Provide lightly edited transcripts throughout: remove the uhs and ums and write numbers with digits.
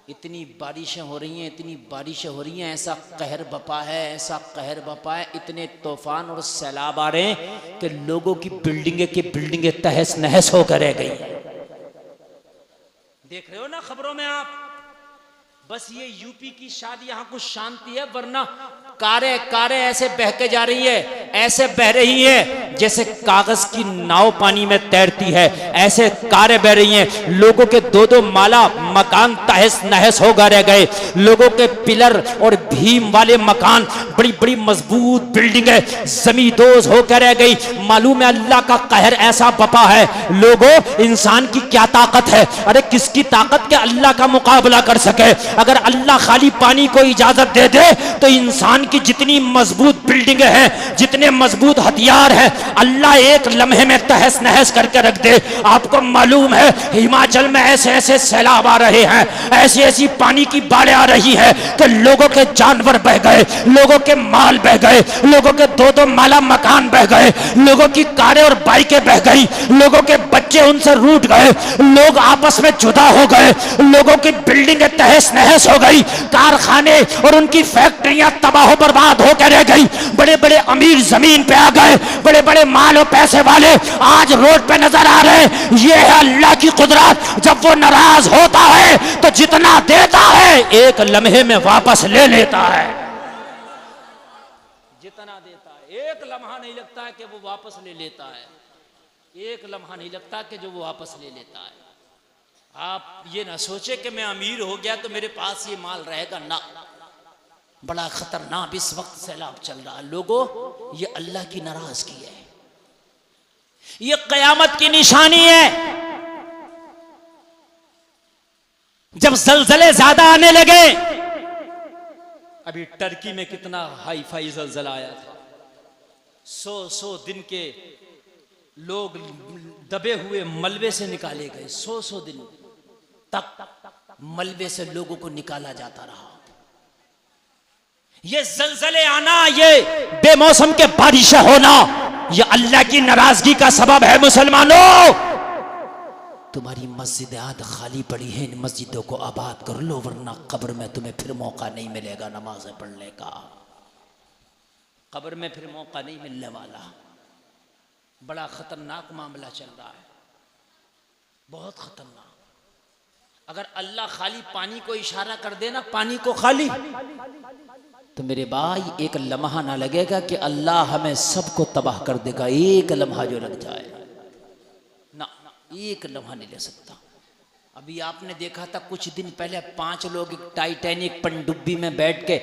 इतनी बारिशें हो रही हैं, इतनी बारिशें हो रही हैं, ऐसा कहर बपा है, ऐसा कहर बपा है, इतने तूफान और सैलाब आ रहे हैं कि लोगों की बिल्डिंगें तहस नहस होकर रह गई। देख रहे हो ना खबरों में आप। बस ये यूपी की शादी यहाँ कुछ शांति है, वरना कारें ऐसे बह के जा रही है, ऐसे बह रही है जैसे कागज की नाव पानी में तैरती है, ऐसे कारें बह रही हैं। लोगों के दो दो माला मकान तहस नहस होकर रह गए। लोगों के पिलर और भीम वाले मकान, बड़ी बड़ी मजबूत बिल्डिंग है, जमींदोज होकर रह गई। मालूम है अल्लाह का कहर ऐसा बपा है। लोगों, इंसान की क्या ताकत है? अरे किसकी ताकत के अल्लाह का मुकाबला कर सके? अगर अल्लाह खाली पानी को इजाजत दे दे तो इंसान की जितनी मजबूत बिल्डिंगें हैं, जितने मजबूत हथियार हैं, अल्लाह एक लम्हे में तहस नहस करके रख दे। आपको मालूम है हिमाचल में ऐसे ऐसे सैलाब आ रहे हैं, ऐसी ऐसी पानी की बाढ़ें आ रही है कि लोगों के जानवर बह गए, लोगों के माल बह गए, लोगों के दो दो माला मकान बह गए, लोगों की कारें और बाइकें बह गई, लोगों के बच्चे उनसे रूठ गए, लोग आपस में जुदा हो गए, लोगों की बिल्डिंगें तहस नहस हो गई, कारखाने और उनकी फैक्ट्रियां तबाह बर्बाद होकर रह गई। बड़े बड़े अमीर जमीन पे आ गए, बड़े बड़े माल और पैसे वाले आज रोड पे नजर आ रहे हैं। ये है अल्लाह की कुदरत। जब वो नाराज होता है तो जितना देता है एक लम्हे में वापस ले लेता है। जितना देता है एक लम्हा नहीं लगता है कि वो वापस ले लेता है, एक लम्हा नहीं लगता कि जो वो वापस ले लेता है। आप ये ना सोचे कि मैं अमीर हो गया तो मेरे पास ये माल रहेगा, ना। बड़ा खतरनाक इस वक्त सैलाब चल रहा है। लोगों, ये अल्लाह की नाराजगी है, ये कयामत की निशानी है। जब जलजले ज्यादा आने लगे, अभी टर्की में कितना हाई फाई जलजला आया था, 100 दिन के लोग दबे हुए मलबे से निकाले गए। 100 दिन तक मलबे से लोगों को निकाला जाता रहा। ये जलजले आना, ये बेमौसम के बारिशें होना, ये अल्लाह की नाराजगी का सबब है। मुसलमानों, तुम्हारी मस्जिदें आज खाली पड़ी हैं, इन मस्जिदों को आबाद कर लो, वरना कब्र में तुम्हें फिर मौका नहीं मिलेगा नमाज़ें पढ़ने का। कब्र में फिर मौका नहीं मिलने वाला। बड़ा खतरनाक मामला चल रहा है, बहुत खतरनाक। अगर अल्लाह खाली पानी को इशारा कर देना, पानी को खाली, तो मेरे भाई एक लम्हा ना लगेगा कि अल्लाह हमें सबको तबाह कर देगा। एक लम्हा जो लग जाए ना, एक लम्हा नहीं ले सकता। अभी आपने देखा था कुछ दिन पहले 5 लोग टाइटैनिक पनडुब्बी में बैठ के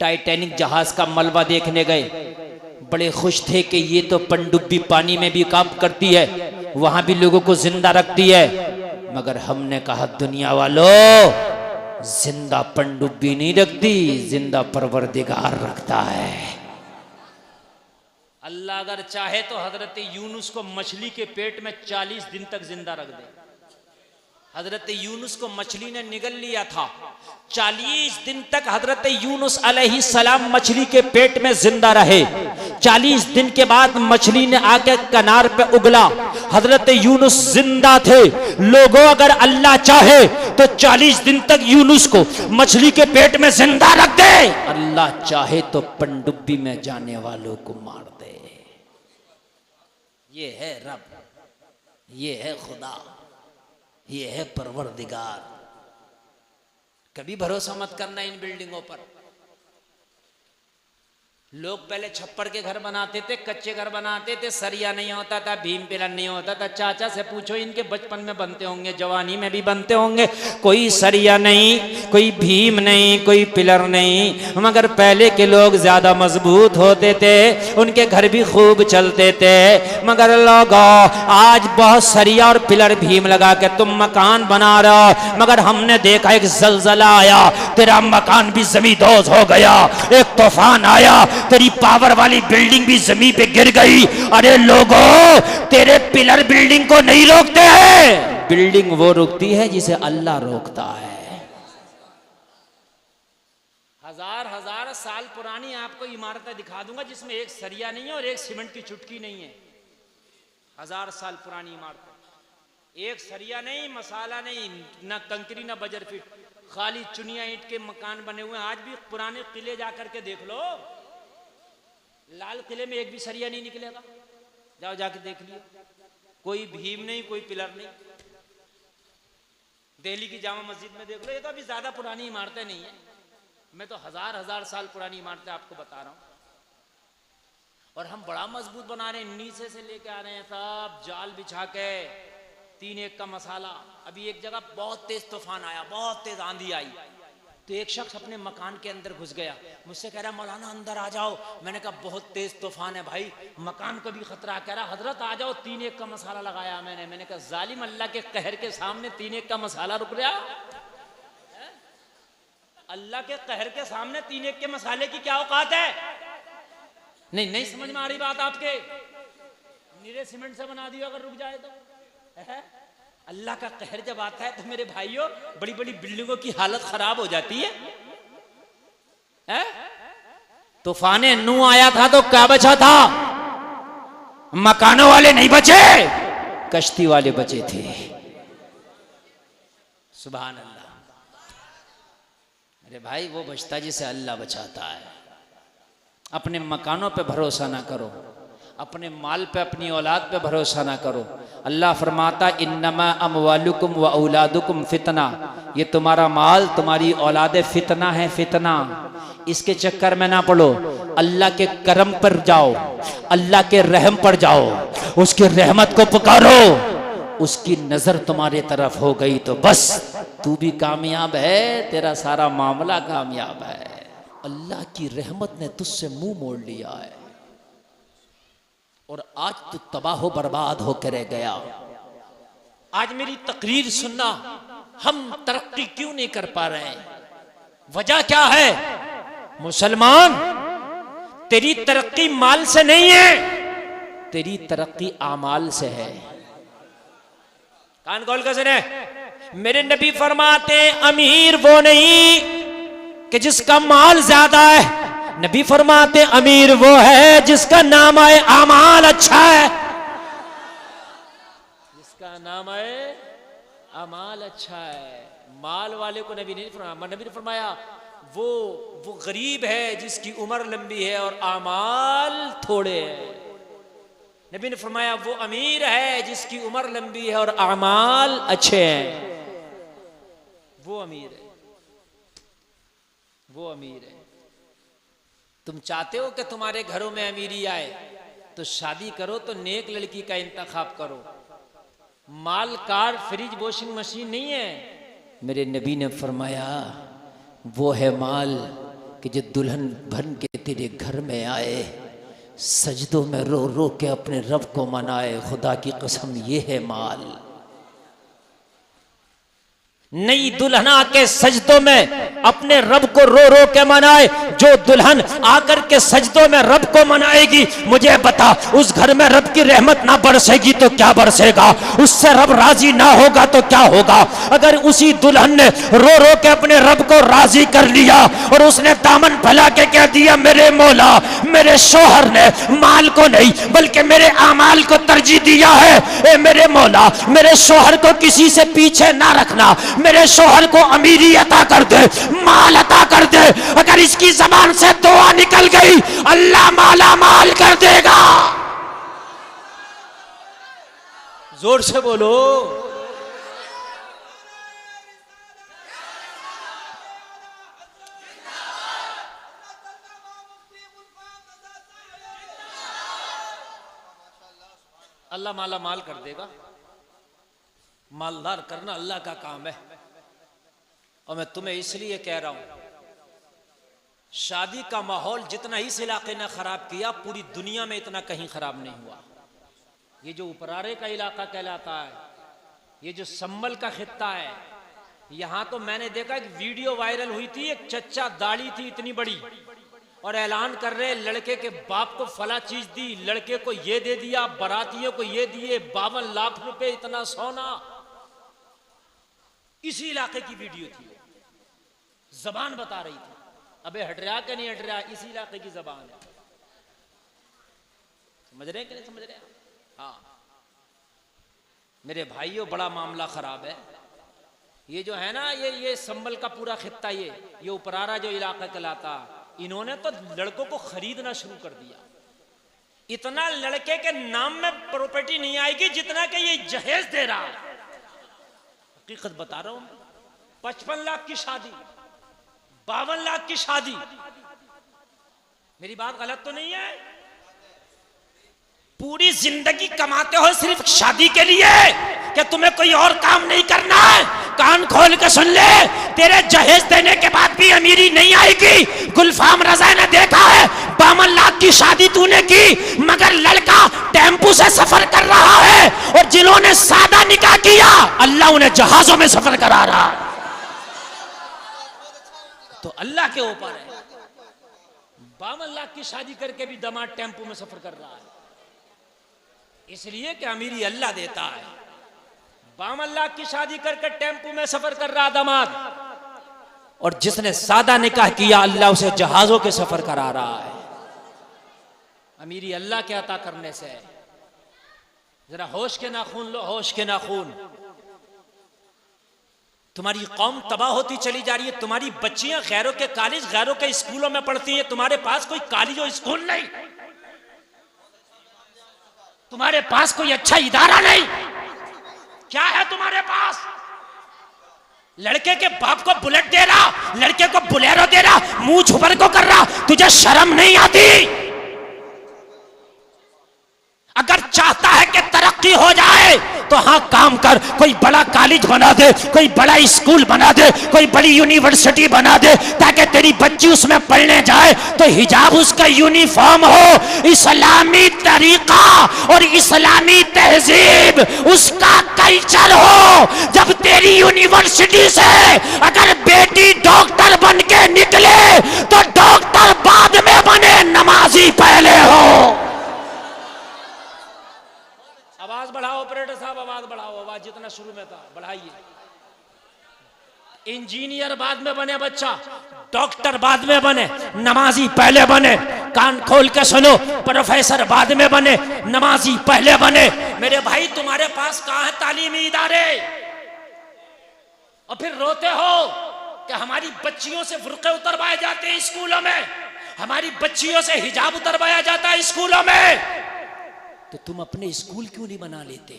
टाइटैनिक जहाज का मलबा देखने गए। बड़े खुश थे कि ये तो पनडुब्बी पानी में भी काम करती है, वहां भी लोगों को जिंदा रखती है। मगर हमने कहा दुनिया वालों, जिंदा पनडुब्बी नहीं रखती, जिंदा परवरदिगार रखता है। अल्लाह अगर चाहे तो हजरत यूनुस को मछली के पेट में 40 दिन तक जिंदा रख दे। हजरत यूनुस को मछली ने निगल लिया था, 40 दिन तक हजरत यूनुस अलैहिस्सलाम मछली के पेट में जिंदा रहे। 40 दिन के बाद मछली ने आके किनार पे उगला, हजरत यूनुस जिंदा थे। लोगों, अगर अल्लाह चाहे तो 40 दिन तक यूनुस को मछली के पेट में जिंदा रख दे, अल्लाह चाहे तो पनडुब्बी में जाने वालों को मार दे। ये है रब, ये है खुदा, ये है परवरदिगार। कभी भरोसा मत करना इन बिल्डिंगों पर। लोग पहले छप्पर के घर बनाते थे, कच्चे घर बनाते थे, सरिया नहीं होता था, भीम पिलर नहीं होता था। चाचा से पूछो, इनके बचपन में बनते होंगे, जवानी में भी बनते होंगे। कोई सरिया नहीं, कोई भीम नहीं, कोई पिलर नहीं, मगर पहले के लोग ज्यादा मजबूत होते थे, उनके घर भी खूब चलते थे। मगर लोगों, आज बहुत सरिया और पिलर भीम लगा के तुम मकान बना रहे हो, मगर हमने देखा एक जलजला आया, तेरा मकान भी जमींदोज हो गया। एक तूफान आया, तेरी पावर वाली बिल्डिंग भी जमीन पे गिर गई। अरे लोगों, तेरे पिलर बिल्डिंग को नहीं रोकते हैं, बिल्डिंग वो रोकती है जिसे अल्लाह रोकता है। हजार साल पुरानी आपको इमारतें दिखा दूंगा जिसमें एक सरिया नहीं है और एक सीमेंट की चुटकी नहीं है। 1000 साल पुरानी इमारतें, एक सरिया नहीं, मसाला नहीं, ना कंकरी ना बजर फिट, खाली चुनिया ईंट के मकान बने हुए हैं। आज भी पुराने किले जाकर के देख लो, लाल किले में एक भी सरिया नहीं निकलेगा, जाओ जाके देख लियो। कोई भीम नहीं, कोई पिलर नहीं। दिल्ली की जामा मस्जिद में देख लो, ये तो अभी ज्यादा पुरानी इमारतें नहीं है, मैं तो हजार हजार साल पुरानी इमारतें आपको बता रहा हूं। और हम बड़ा मजबूत बना रहे हैं, नीचे से लेके आ रहे हैं सब जाल बिछा के, 3-1 का मसाला। अभी एक जगह बहुत तेज तूफान आया, बहुत तेज आंधी आई, तो एक शख्स अपने मकान के अंदर घुस गया, मुझसे कह रहा मौलाना अंदर आ जाओ। मैंने कहा बहुत तेज तूफान है भाई, मकान को भी खतरा। कह रहा हजरत आ जाओ, 3-1 का मसाला लगाया मैंने कहा जालिम, अल्लाह के कहर के सामने 3-1 का मसाला रुक गया? अल्लाह के कहर के सामने 3-1 के मसाले की क्या औकात है? नहीं समझ में आ रही बात आपके? नीरे सीमेंट से बना दियो अगर रुक जाए तो। अल्लाह का कहर जब आता है तो मेरे भाइयों, बड़ी बड़ी बिल्डिंगों की हालत खराब हो जाती है। तूफान नू आया था तो क्या बचा था? मकानों वाले नहीं बचे, कश्ती वाले बचे थे। सुभान अल्लाह। अरे भाई वो बचता जिसे अल्लाह बचाता है। अपने मकानों पे भरोसा ना करो, अपने माल पे, अपनी औलाद पे भरोसा ना करो। अल्लाह फरमाता इन्नमा अमवालुकुम व औलादुकुम फितना, ये तुम्हारा माल, तुम्हारी औलादे फितना है, फितना। इसके चक्कर में ना पड़ो, अल्लाह के करम पर जाओ, अल्लाह के रहम पर जाओ, उसकी रहमत को पुकारो। उसकी नजर तुम्हारे तरफ हो गई तो बस तू भी कामयाब है, तेरा सारा मामला कामयाब है। अल्लाह की रहमत ने तुझसे मुंह मोड़ लिया है और आज तू तबाह बर्बाद होकर रह गया। आज मेरी तकरीर सुनना, हम तरक्की क्यों नहीं कर पा रहे हैं? वजह क्या है? मुसलमान, तेरी तरक्की माल से नहीं है, तेरी तरक्की आमाल से है। कान खोल कर सुने, मेरे नबी फरमाते अमीर वो नहीं कि जिसका माल ज्यादा है, नबी फरमाते अमीर वो है जिसका नाम आए आमाल अच्छा है, जिसका नाम आए आमाल अच्छा है। माल वाले को नबी नहीं फरमाया, नबी ने फरमाया वो गरीब है जिसकी उम्र लंबी है और आमाल थोड़े हैं। नबी ने फरमाया वो अमीर है जिसकी उम्र लंबी है और आमाल अच्छे हैं, वो अमीर है, वो अमीर है। तुम चाहते हो कि तुम्हारे घरों में अमीरी आए तो शादी करो तो नेक लड़की का इंतखाब करो। माल, कार, फ्रिज, वॉशिंग मशीन नहीं है। मेरे नबी ने फरमाया वो है माल कि जो दुल्हन बन के तेरे घर में आए, सजदों में रो रो के अपने रब को मनाए। खुदा की कसम ये है माल। नई दुल्हना के सजदों में अपने रब को रो रो के मनाए। जो दुल्हन आकर के सजदों में रब को मनाएगी, मुझे बता उस घर में रब की रहमत ना बरसेगी तो क्या बरसेगा? उससे रब राजी ना होगा तो क्या होगा? अगर उसी दुल्हन ने रो रो के अपने रब को राजी कर लिया और उसने दामन फैला के कह दिया मेरे मौला, मेरे शोहर ने माल को नहीं बल्कि मेरे आमाल को तरजीह दिया है, ए मेरे मौला मेरे शोहर को किसी से पीछे ना रखना, मेरे शोहर को अमीरी अता कर दे, माल अता कर दे। अगर इसकी जबान से दुआ निकल गई, अल्लाह माला माल कर देगा। जोर से बोलो। अल्लाह माला माल कर देगा। मालदार करना अल्लाह का काम है। और मैं तुम्हें इसलिए कह रहा हूं, शादी का माहौल जितना इस इलाके ने खराब किया, पूरी दुनिया में इतना कहीं खराब नहीं हुआ। ये जो उपरारे का इलाका कहलाता है, ये जो संबल का खित्ता है, यहां तो मैंने देखा एक वीडियो वायरल हुई थी, एक चच्चा दाढ़ी थी इतनी बड़ी और ऐलान कर रहे लड़के के बाप को फला चीज दी, लड़के को ये दे दिया, बारातियों को ये दिए, 52 लाख रुपए, इतना सोना। इसी इलाके की वीडियो थी, जबान बता रही थी। अबे हट रहा कि नहीं हट रहा? इसी इलाके की जबान है। समझ रहे हैं कि नहीं समझ रहे? हाँ, मेरे भाइयों बड़ा मामला खराब है। ये जो है ना, ये संबल का पूरा खित्ता, ये उपरारा जो इलाका कहलाता, इन्होंने तो लड़कों को खरीदना शुरू कर दिया। इतना लड़के के नाम में प्रॉपर्टी नहीं आएगी जितना कि ये जहेज दे रहा है। हकीकत बता रहा हूं, 55 लाख की शादी, 52 लाख की शादी। मेरी बात गलत तो नहीं है? पूरी जिंदगी कमाते हो सिर्फ शादी के लिए, कि तुम्हें कोई और काम नहीं करना है। कान खोल के सुन ले, तेरे जहेज देने के बाद भी अमीरी नहीं आएगी। गुलफाम रजा ने देखा है, 52 लाख की शादी तूने की, मगर लड़का टेम्पू से सफर कर रहा है, और जिन्होंने सादा निकाह किया अल्लाह उन्हें जहाजों में सफर करा रहा है। तो अल्लाह के ऊपर है। 52 लाख की शादी करके भी दामाद टेम्पू में सफर कर रहा है, इसलिए कि अमीरी अल्लाह देता है। 52 लाख की शादी करके टेम्पू में सफर कर रहा दामाद, और जिसने सादा निकाह किया अल्लाह उसे जहाजों के सफर करा रहा है। अमीरी अल्लाह के अता करने से। जरा होश के नाखून लो, होश के नाखून। तुम्हारी कौम तबाह होती चली जा रही है। तुम्हारी बच्चियां गैरों के कॉलेज, गैरों के स्कूलों में पढ़ती हैं, तुम्हारे पास कोई कॉलेज और स्कूल नहीं, तुम्हारे पास कोई अच्छा इदारा नहीं। क्या है तुम्हारे पास? लड़के के बाप को बुलेट दे रहा, लड़के को बुलेरो दे रहा, मुंह छुपर को कर रहा, तुझे शर्म नहीं आती? अगर चाहता है कि तरक्की हो जाए तो हाँ काम कर, कोई बड़ा कॉलेज बना दे, कोई बड़ा स्कूल बना दे, कोई बड़ी यूनिवर्सिटी बना दे, ताकि तेरी बच्ची उसमें पढ़ने जाए तो हिजाब उसका यूनिफॉर्म हो, इस्लामी तरीका और इस्लामी तहजीब उसका कल्चर हो। जब तेरी यूनिवर्सिटी से अगर बेटी डॉक्टर बन के निकले तो डॉक्टर बाद में बने, नमाजी पहले हो। आवाज बढ़ाओ ऑपरेटर साहब, आवाज बढ़ाओ, आवाज जितना शुरू में था बढ़ाइए। इंजीनियर बाद में बने बच्चा, डॉक्टर बाद में बने, नमाजी पहले बने। कान खोल के सुनो, प्रोफेसर बाद में बने, नमाजी पहले बने। मेरे भाई तुम्हारे पास कहां है तालीमी इदारे? और फिर रोते हो कि हमारी बच्चियों से बुर्के उतरवाए जाते हैं स्कूलों में, हमारी बच्चियों से हिजाब उतरवाया जाता है स्कूलों में। तो तुम अपने स्कूल क्यों नहीं बना लेते?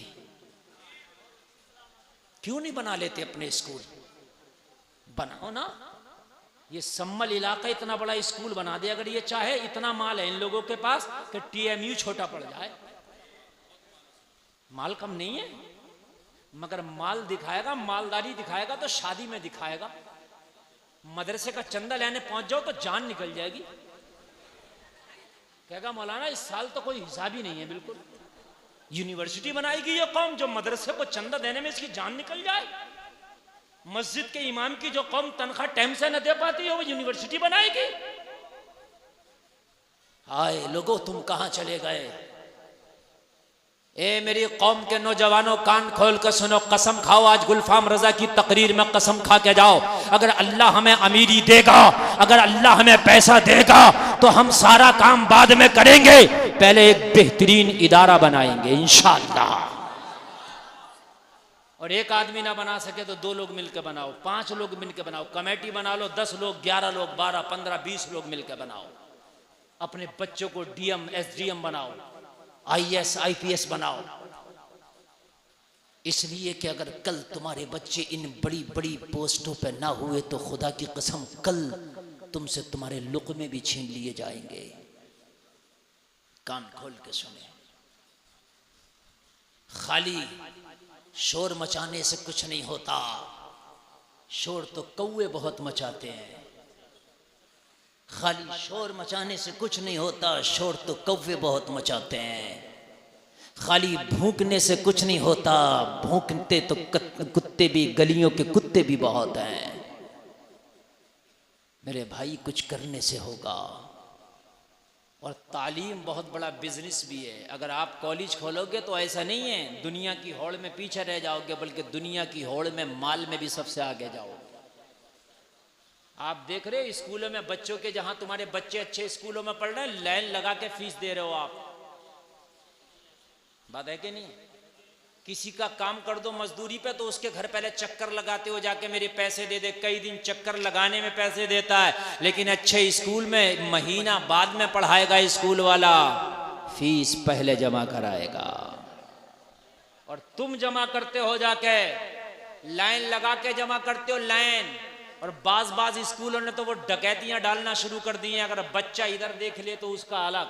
क्यों नहीं बना लेते अपने स्कूल? बनाओ ना। ये सम्मल इलाका इतना बड़ा स्कूल बना दे, अगर ये चाहे। इतना माल है इन लोगों के पास कि टीएमयू छोटा पड़ जाए। माल कम नहीं है, मगर माल दिखाएगा, मालदारी दिखाएगा तो शादी में दिखाएगा। मदरसे का चंदा लेने पहुंच जाओ तो जान निकल जाएगी। कहेगा मौलाना इस साल तो कोई हिसाब ही नहीं है। बिल्कुल यूनिवर्सिटी बनाएगी ये कौम जो मदरसे को चंदा देने में इसकी जान निकल जाए। मस्जिद के इमाम की जो कौम तनख्वाह टाइम से न दे पाती है वो यूनिवर्सिटी बनाएगी। हाय लोगों, तुम कहां चले गए? ए मेरी कौम के नौजवानों, कान खोल कर सुनो, कसम खाओ आज गुलफाम रजा की तकरीर में कसम खा के जाओ, अगर अल्लाह हमें अमीरी देगा, अगर अल्लाह हमें पैसा देगा तो हम सारा काम बाद में करेंगे, पहले एक बेहतरीन इदारा बनाएंगे इंशाअल्लाह। और एक आदमी ना बना सके तो 2 लोग मिलकर बनाओ, 5 लोग मिलकर बनाओ, कमेटी बना लो, 10 लोग, 11 लोग, 12, 15, 20 लोग मिलकर बनाओ। अपने बच्चों को डीएम, एसडीएम बनाओ, आईएएस, आईपीएस बनाओ। इसलिए कि अगर कल तुम्हारे बच्चे इन बड़ी बड़ी पोस्टों पे ना हुए तो खुदा की कसम कल तुमसे तुम्हारे लुक़मे भी छीन लिए जाएंगे। कान खोल के सुने। खाली शोर मचाने से कुछ नहीं होता, शोर तो कौवे बहुत मचाते हैं। खाली शोर मचाने से कुछ नहीं होता, शोर तो कौवे बहुत मचाते हैं। खाली भूकने से कुछ नहीं होता, भूकते तो कुत्ते भी, गलियों के कुत्ते भी बहुत हैं। मेरे भाई कुछ करने से होगा। और तालीम बहुत बड़ा बिजनेस भी है। अगर आप कॉलेज खोलोगे तो ऐसा नहीं है दुनिया की होड़ में पीछे रह जाओगे, बल्कि दुनिया की होड़ में, माल में भी सबसे आगे जाओगे। आप देख रहे हो स्कूलों में बच्चों के, जहां तुम्हारे बच्चे अच्छे स्कूलों में पढ़ रहे हैं, लाइन लगा के फीस दे रहे हो आप। बात है कि नहीं? किसी का काम कर दो मजदूरी पे तो उसके घर पहले चक्कर लगाते हो जाके मेरे पैसे दे दे, कई दिन चक्कर लगाने में पैसे देता है, लेकिन अच्छे स्कूल में महीना बाद में पढ़ाएगा स्कूल वाला, फीस पहले जमा कराएगा। और तुम जमा करते हो जाके, लाइन लगा के जमा करते हो लाइन। और बाज स्कूलों ने तो वो डकैतियां डालना शुरू कर दी हैं। अगर बच्चा इधर देख ले तो उसका अलग,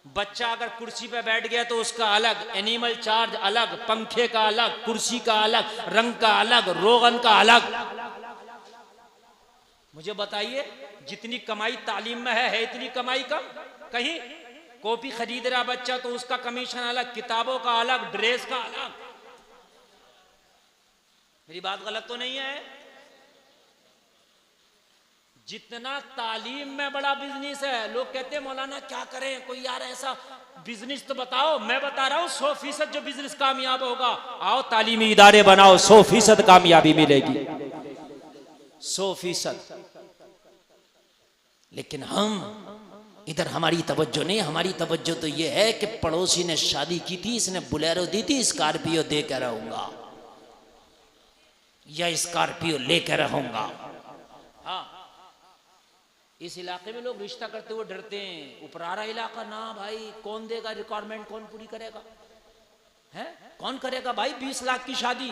बच्चा अगर कुर्सी पे बैठ गया तो उसका अलग, एनिमल चार्ज अलग, पंखे का अलग, कुर्सी का अलग, रंग का अलग, रोगन का अलग। मुझे बताइए, जितनी कमाई तालीम में है इतनी कमाई कम कहीं? कॉपी खरीद रहा बच्चा तो उसका कमीशन अलग, किताबों का अलग, ड्रेस का अलग। मेरी बात गलत तो नहीं है? जितना तालीम में बड़ा बिजनेस है, लोग कहते हैं मौलाना क्या करें, कोई यार ऐसा बिजनेस तो बताओ। मैं बता रहा हूं 100% जो बिजनेस कामयाब होगा, आओ तालीमी इदारे बनाओ, 100% कामयाबी मिलेगी, 100%। लेकिन हम इधर हमारी तवज्जो नहीं, हमारी तवज्जो तो ये है कि पड़ोसी ने शादी की थी, इसने बुलेरो दी थी, स्कॉर्पियो दे कर रहूंगा या स्कॉर्पियो लेकर रहूंगा। हाँ, इस इलाके में लोग रिश्ता करते हुए डरते हैं। उपरारा इलाका ना भाई, कौन देगा रिक्वायरमेंट, कौन पूरी करेगा? है कौन करेगा भाई 20 लाख की शादी?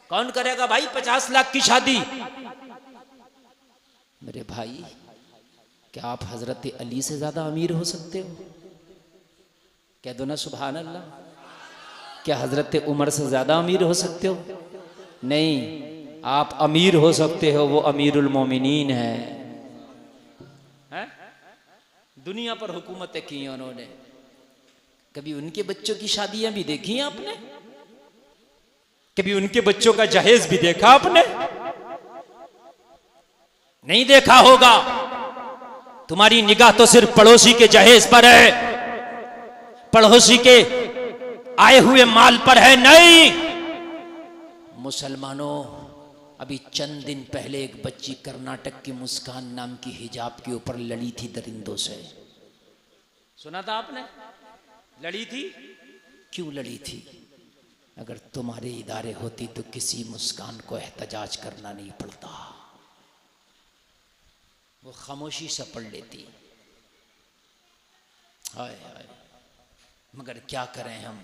कौन करेगा भाई 50 लाख की शादी? मेरे भाई, क्या आप हजरत अली से ज्यादा अमीर हो सकते हो? कह दो ना सुभान अल्लाह। क्या हजरत उमर से ज्यादा अमीर हो सकते हो? नहीं, आप अमीर हो सकते हो, वो अमीरुल मोमिनीन है। दुनिया पर हुकूमतें की उन्होंने, कभी उनके बच्चों की शादियां भी देखी हैं आपने? कभी उनके बच्चों का जहेज भी देखा आपने? नहीं देखा होगा। तुम्हारी निगाह तो सिर्फ पड़ोसी के जहेज पर है, पड़ोसी के आए हुए माल पर है। नहीं मुसलमानों, अभी चंद दिन पहले एक बच्ची कर्नाटक की मुस्कान नाम की हिजाब के ऊपर लड़ी थी दरिंदों से। सुना था आपने? लड़ी थी। क्यों लड़ी थी? अगर तुम्हारे इदारे होती तो किसी मुस्कान को एहतजाज करना नहीं पड़ता, वो खामोशी से पढ़ लेती। हाय हाय, मगर क्या करें हम,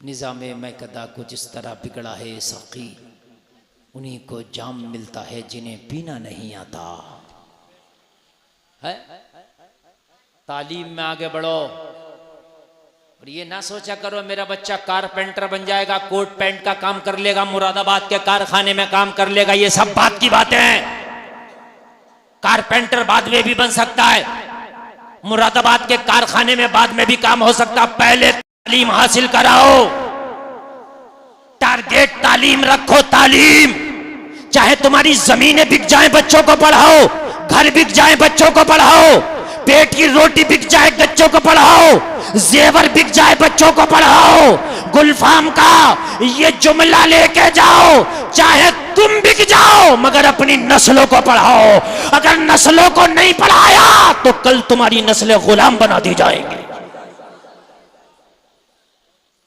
निज़ामे मैकदा को जिस तरह बिगड़ा है साकी, उन्हीं को जाम मिलता है जिन्हें पीना नहीं आता है। तालीम में आगे बढ़ो और ये ना सोचा करो मेरा बच्चा कारपेंटर बन जाएगा, कोट पैंट का काम कर लेगा, मुरादाबाद के कारखाने में काम कर लेगा। ये सब बात की बातें हैं। कारपेंटर बाद में भी बन सकता है, मुरादाबाद के कारखाने में बाद में भी काम हो सकता। पहले तालीम हासिल कराओ, टारगेट तालीम रखो। तालीम, चाहे तुम्हारी जमीनें बिक जाएं बच्चों को पढ़ाओ, घर बिक जाए बच्चों को पढ़ाओ, पेट की रोटी बिक जाए बच्चों को पढ़ाओ, जेवर बिक जाए बच्चों को पढ़ाओ। गुलफाम का ये जुमला लेके जाओ, चाहे तुम बिक जाओ मगर अपनी नस्लों को पढ़ाओ। अगर नस्लों को नहीं पढ़ाया तो कल तुम्हारी नस्लें गुलाम बना दी जाएंगी,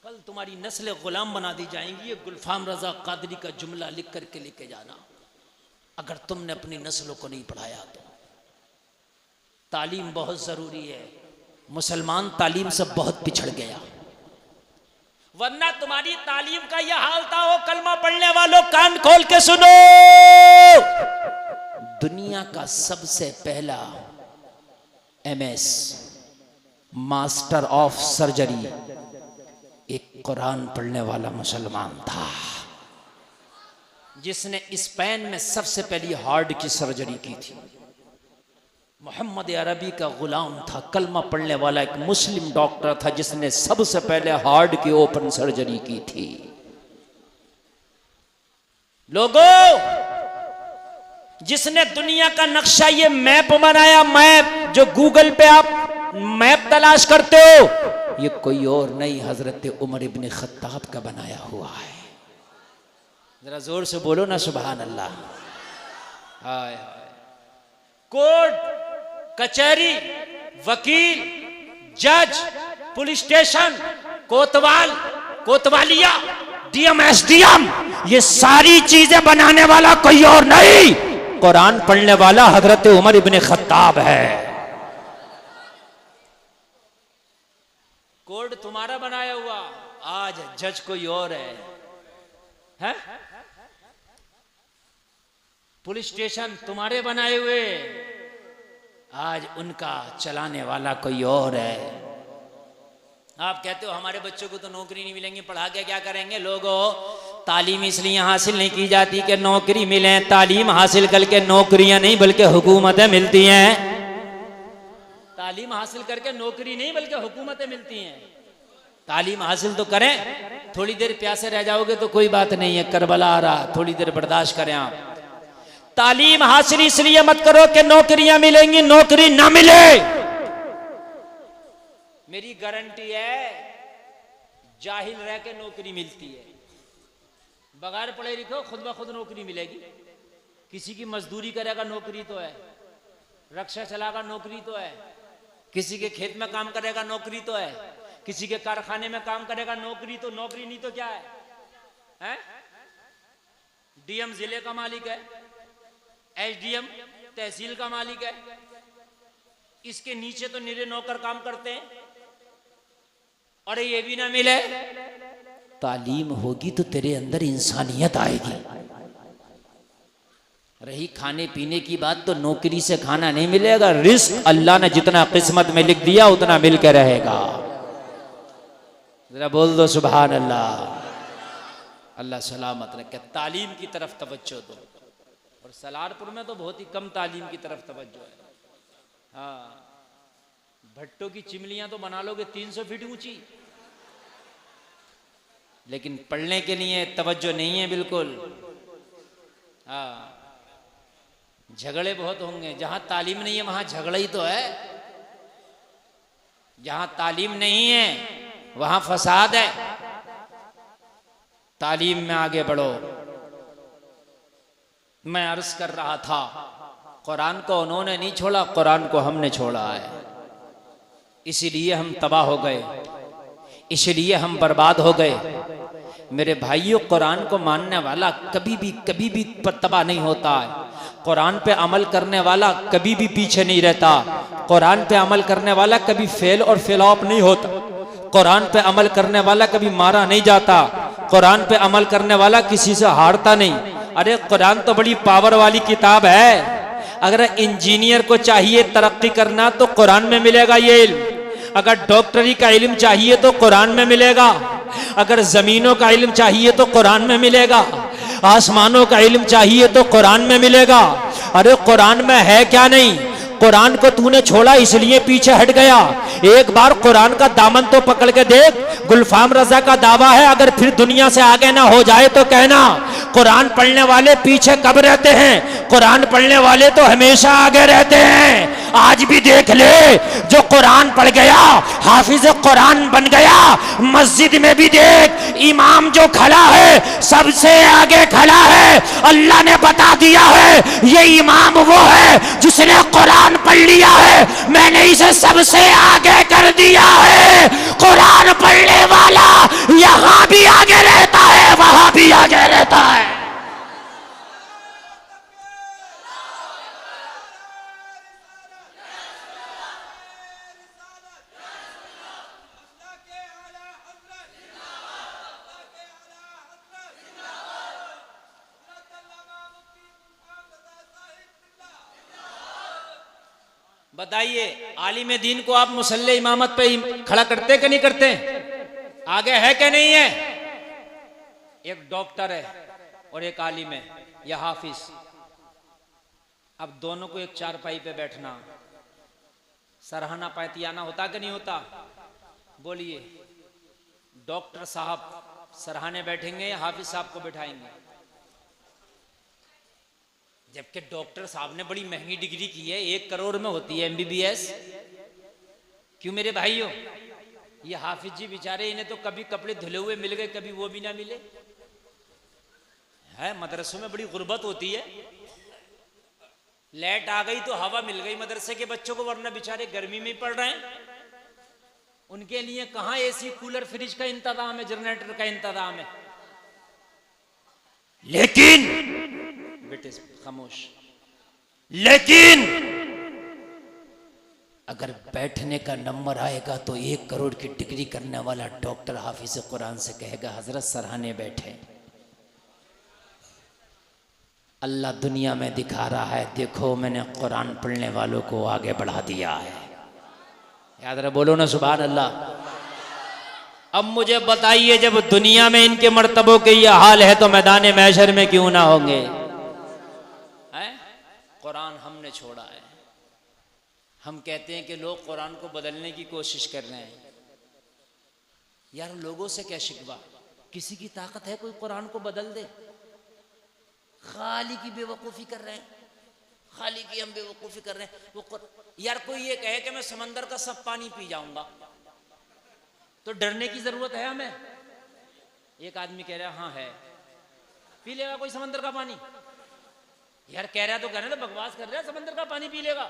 कल तुम्हारी नस्लें गुलाम बना दी जाएंगी। ये गुलफाम रजा कादरी का जुमला लिख करके लेके जाना, अगर तुमने अपनी नस्लों को नहीं पढ़ाया तो। तालीम बहुत जरूरी है। मुसलमान तालीम से बहुत पिछड़ गया, वरना तुम्हारी तालीम का यह हाल था। वो कलमा पढ़ने वालों कान खोल के सुनो, दुनिया का सबसे पहला MS मास्टर ऑफ सर्जरी एक कुरान पढ़ने वाला मुसलमान था, जिसने स्पेन में सबसे पहली हार्ट की सर्जरी की थी। मोहम्मद अरबी का गुलाम था, कलमा पढ़ने वाला एक मुस्लिम डॉक्टर था, जिसने सबसे पहले हार्ट की ओपन सर्जरी की थी। लोगों, जिसने दुनिया का नक्शा, ये मैप बनाया, मैप जो गूगल पे आप मैप तलाश करते हो, ये कोई और नहीं, हजरत उमर इब्न खत्ताब का बनाया हुआ है। जरा जोर से बोलो ना सुभान अल्लाह। हाय हाय। कोर्ट कचहरी, वकील, जज, पुलिस स्टेशन, कोतवाल, कोतवालिया, डीएम, एसडीएम, ये सारी चीजें बनाने वाला कोई और नहीं, कुरान पढ़ने वाला हजरत उमर इब्ने खत्ताब है। कोड तुम्हारा बनाया हुआ, आज जज कोई और है? पुलिस स्टेशन तुम्हारे बनाए हुए, आज उनका चलाने वाला कोई और है। आप कहते हो हमारे बच्चों को तो नौकरी नहीं मिलेंगी, पढ़ा के क्या करेंगे? लोगों, तालीम इसलिए हासिल नहीं की जाती कि नौकरी मिले, तालीम हासिल करके नौकरियां नहीं बल्कि हुकूमतें मिलती हैं। तालीम हासिल करके नौकरी नहीं बल्कि हुकूमतें मिलती हैं। तालीम हासिल तो करें, थोड़ी देर प्यासे रह जाओगे तो कोई बात नहीं है, करबला आ रहा, थोड़ी देर बर्दाश्त करें आप। तालीम हासिल इसलिए मत करो कि नौकरियां मिलेंगी, नौकरी ना मिले। मेरी गारंटी है जाहिल रह के नौकरी मिलती है, बगैर पढ़े लिखे खुद ब खुद नौकरी मिलेगी। किसी की मजदूरी करेगा नौकरी तो है, रक्षा चलाएगा नौकरी तो है, किसी के खेत में काम करेगा नौकरी तो है, किसी के कारखाने में काम करेगा नौकरी तो, नौकरी नहीं तो क्या है? डीएम जिले का मालिक है, एसडीएम तहसील का मालिक है, इसके नीचे तो निरे नौकर काम करते हैं। और ये भी ना मिले, तालीम होगी तो तेरे अंदर इंसानियत आएगी। रही खाने पीने की बात, तो नौकरी से खाना नहीं मिलेगा, रिस्क अल्लाह ने जितना किस्मत में लिख दिया उतना मिल के रहेगा। जरा बोल दो सुभान अल्लाह। अल्लाह सलामत रखे। तालीम की तरफ तवज्जो दो। और सलारपुर में तो बहुत ही कम तालीम की तरफ तवज्जो है। हाँ, भट्टों की चिमनियां तो बना लोगे 300 फीट ऊंची, लेकिन पढ़ने के लिए तवज्जो नहीं है बिल्कुल। हाँ, झगड़े बहुत होंगे। जहां तालीम नहीं है वहां झगड़ा ही तो है। जहां तालीम नहीं है वहां फसाद है। तालीम में आगे बढ़ो। मैं अर्ज कर रहा था, कुरान को उन्होंने नहीं छोड़ा, कुरान को हमने छोड़ा है। इसीलिए हम तबाह हो गए, इसलिए हम बर्बाद हो गए। मेरे भाइयों, कुरान को मानने वाला कभी भी तबाह नहीं होता है। कुरान पे अमल करने वाला कभी भी पीछे नहीं रहता। कुरान पे अमल करने वाला कभी फेल और फेलऑफ नहीं होता। कुरान पे अमल करने वाला कभी मारा नहीं जाता। कुरान पे अमल करने वाला किसी से हारता नहीं। अरे कुरान तो बड़ी पावर वाली किताब है। अगर इंजीनियर को चाहिए तरक्की करना तो कुरान में मिलेगा ये इल्म। अगर डॉक्टरी का इल्म चाहिए तो कुरान में मिलेगा। अगर जमीनों का इल्म चाहिए तो कुरान में मिलेगा। आसमानों का इल्म चाहिए तो कुरान में मिलेगा। अरे कुरान में है क्या नहीं? कुरान को तूने छोड़ा इसलिए पीछे हट गया। एक बार कुरान का दामन तो पकड़ के देख। गुलफाम रजा का दावा है, अगर फिर दुनिया से आगे ना हो जाए तो कहना। कुरान पढ़ने वाले पीछे कब रहते हैं? कुरान पढ़ने वाले तो हमेशा आगे रहते हैं। आज भी देख ले, जो कुरान पढ़ गया हाफिज कुरान बन गया। मस्जिद में भी देख, इमाम जो खड़ा है सबसे आगे खड़ा है। अल्लाह ने बता दिया है ये इमाम वो है जिसने कुरान पढ़ लिया है, मैंने इसे सबसे आगे कर दिया है। कुरान पढ़ने वाला यहां भी आगे रहता है, वहां भी आगे रहता है। बताइए, आलिम दीन को आप मुसल्ले इमामत पे खड़ा करते कि नहीं करते? आगे है कि नहीं है? एक डॉक्टर है और एक आलिम है या हाफिज। अब दोनों को एक चारपाई पे बैठना, सराहना पैतियाना होता कि नहीं होता? बोलिए, डॉक्टर साहब सराहने बैठेंगे या हाफिज साहब को बैठाएंगे? जबकि डॉक्टर साहब ने बड़ी महंगी डिग्री की है, 1 करोड़ में होती है MBBS। क्यों मेरे भाइयों? ये हाफिज जी बेचारे, इन्हें तो कभी कपड़े धुले हुए मिल गए, कभी वो भी ना मिले है। मदरसों में बड़ी गुर्बत होती है। लाइट आ गई तो हवा मिल गई मदरसे के बच्चों को, वरना बेचारे गर्मी में पढ़ रहे हैं। उनके लिए कहां एसी कूलर फ्रिज का इंतजाम है, जनरेटर का इंतजाम है। लेकिन बेटे खामोश, लेकिन अगर बैठने का नंबर आएगा तो 1 करोड़ की डिग्री करने वाला डॉक्टर हाफिज कुरान से कहेगा हजरत सराहने बैठे। अल्लाह दुनिया में दिखा रहा है, देखो मैंने कुरान पढ़ने वालों को आगे बढ़ा दिया है। याद रहे, बोलो ना सुभान अल्लाह। अब मुझे बताइए, जब दुनिया में इनके मर्तबों के ये हाल है तो मैदान महशर में क्यों ना होंगे? कुरान हमने छोड़ा है। हम कहते हैं कि लोग कुरान को बदलने की कोशिश कर रहे हैं। यार लोगों से क्या शिकवा, किसी की ताकत है कोई कुरान को बदल दे? खाली की बेवकूफ़ी कर रहे हैं, खाली की हम बेवकूफ़ी कर रहे हैं। वो यार कोई ये कहे कि मैं समंदर का सब पानी पी जाऊंगा तो डरने की जरूरत है हमें? एक आदमी कह रहा है हाँ है, पी लेगा कोई समंदर का पानी? यार कह रहा तो कह रहे तो बकवास कर रहा है, समंदर का पानी पी लेगा,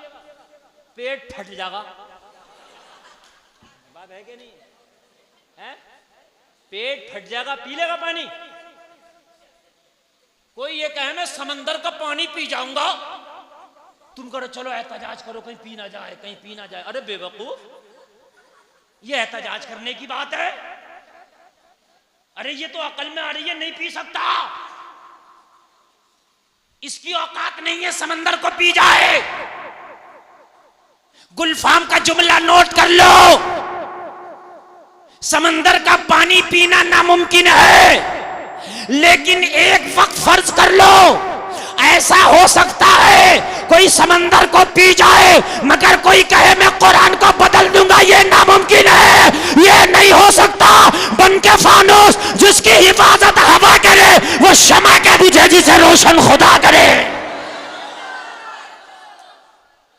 पेट फट जाएगा। बात है कि नहीं है? पेट फट जाएगा, पी लेगा पानी। कोई ये कहे मैं समंदर का पानी पी जाऊंगा, तुम करो चलो एहतजाज करो कहीं पी ना जाए, कहीं पी ना जाए। अरे बेवकूफ, ये एहतजाज करने की बात है? अरे ये तो अकल में आ रही है, नहीं पी सकता, इसकी औकात नहीं है समंदर को पी जाए। गुलफाम का जुमला नोट कर लो, समंदर का पानी पीना नामुमकिन है, लेकिन एक वक्त फर्ज कर लो ऐसा हो सकता है कोई समंदर को पी जाए मगर कोई कहे मैं कुरान को बदल दूंगा, ये नामुमकिन है, ये नहीं हो सकता। बन के फानूस जिसकी हिफाजत हवा करे वो शमा के बुझे जिसे रोशन खुदा करे।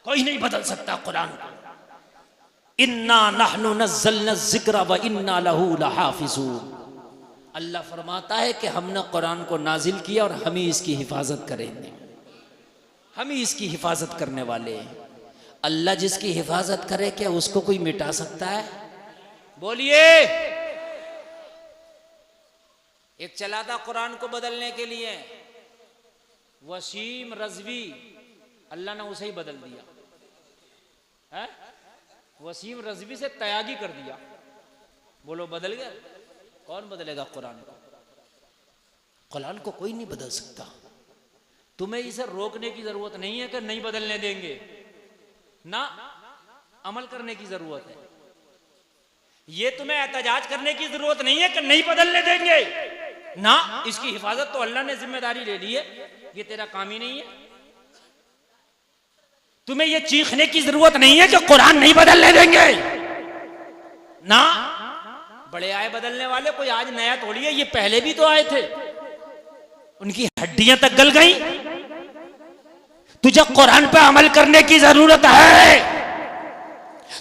कोई नहीं बदल सकता कुरान को। इन्ना नहनु नज़्ज़लना ज़िक्र व इन्ना लहू लहाफ़िज़ून। अल्लाह फरमाता है कि हमने कुरान को नाजिल किया और हम ही इसकी हिफाजत करेंगे, हम ही इसकी हिफाजत करने वाले हैं। अल्लाह जिसकी हिफाजत करे क्या उसको कोई मिटा सकता है? बोलिए। एक चला था कुरान को बदलने के लिए, वसीम रजवी, अल्लाह ने उसे ही बदल दिया है? वसीम रजवी से तयागी कर दिया। बोलो बदल गया? कौन बदलेगा कुरान को? कुरान को कोई नहीं बदल सकता। तुम्हें इसे रोकने की जरूरत नहीं है कि नहीं बदलने देंगे, ना अमल करने की जरूरत है। ये तुम्हें एहतजाज करने की जरूरत नहीं है कि नहीं बदलने देंगे, ना इसकी हिफाजत तो अल्लाह ने जिम्मेदारी ले ली है, ये तेरा काम ही नहीं है। तुम्हें ये चीखने की जरूरत नहीं है कि कुरान नहीं बदलने देंगे, ना बड़े आए बदलने वाले, कोई आज नया थोड़ी है, ये पहले भी तो आए थे, उनकी हड्डियां तक गल गई। तुझे कुरान पे अमल करने की जरूरत है।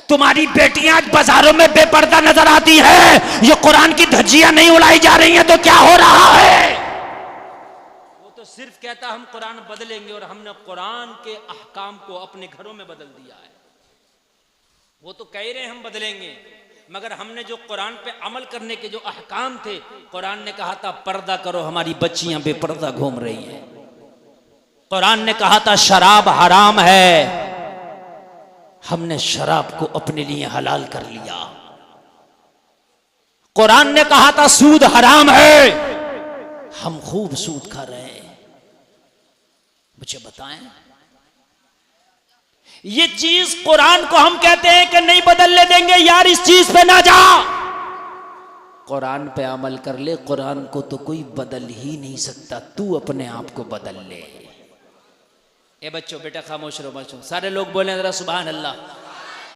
तुम्हारी बेटियां आज बाजारों में बेपर्दा नजर आती है, ये कुरान की धज्जियां नहीं उड़ाई जा रही हैं तो क्या हो रहा है? वो तो सिर्फ कहता हम कुरान बदलेंगे, और हमने कुरान के अहकाम को अपने घरों में बदल दिया है। वो तो कह रहे हैं हम बदलेंगे, मगर हमने जो कुरान पे अमल करने के जो अहकाम थे, कुरान ने कहा था पर्दा करो, हमारी बच्चियां बेपर्दा घूम रही हैं। कुरान ने कहा था शराब हराम है, हमने शराब को अपने लिए हलाल कर लिया। कुरान ने कहा था सूद हराम है, हम खूब सूद खा रहे हैं। मुझे बताएं, ये चीज कुरान को हम कहते हैं कि नहीं बदलने देंगे, यार इस चीज पे ना जा, कुरान पे अमल कर ले। कुरान को तो कोई बदल ही नहीं सकता, तू अपने आप को बदल ले। ए बच्चों, बेटा खामोश रहो, बच्चों सारे लोग बोले जरा सुभान अल्लाह।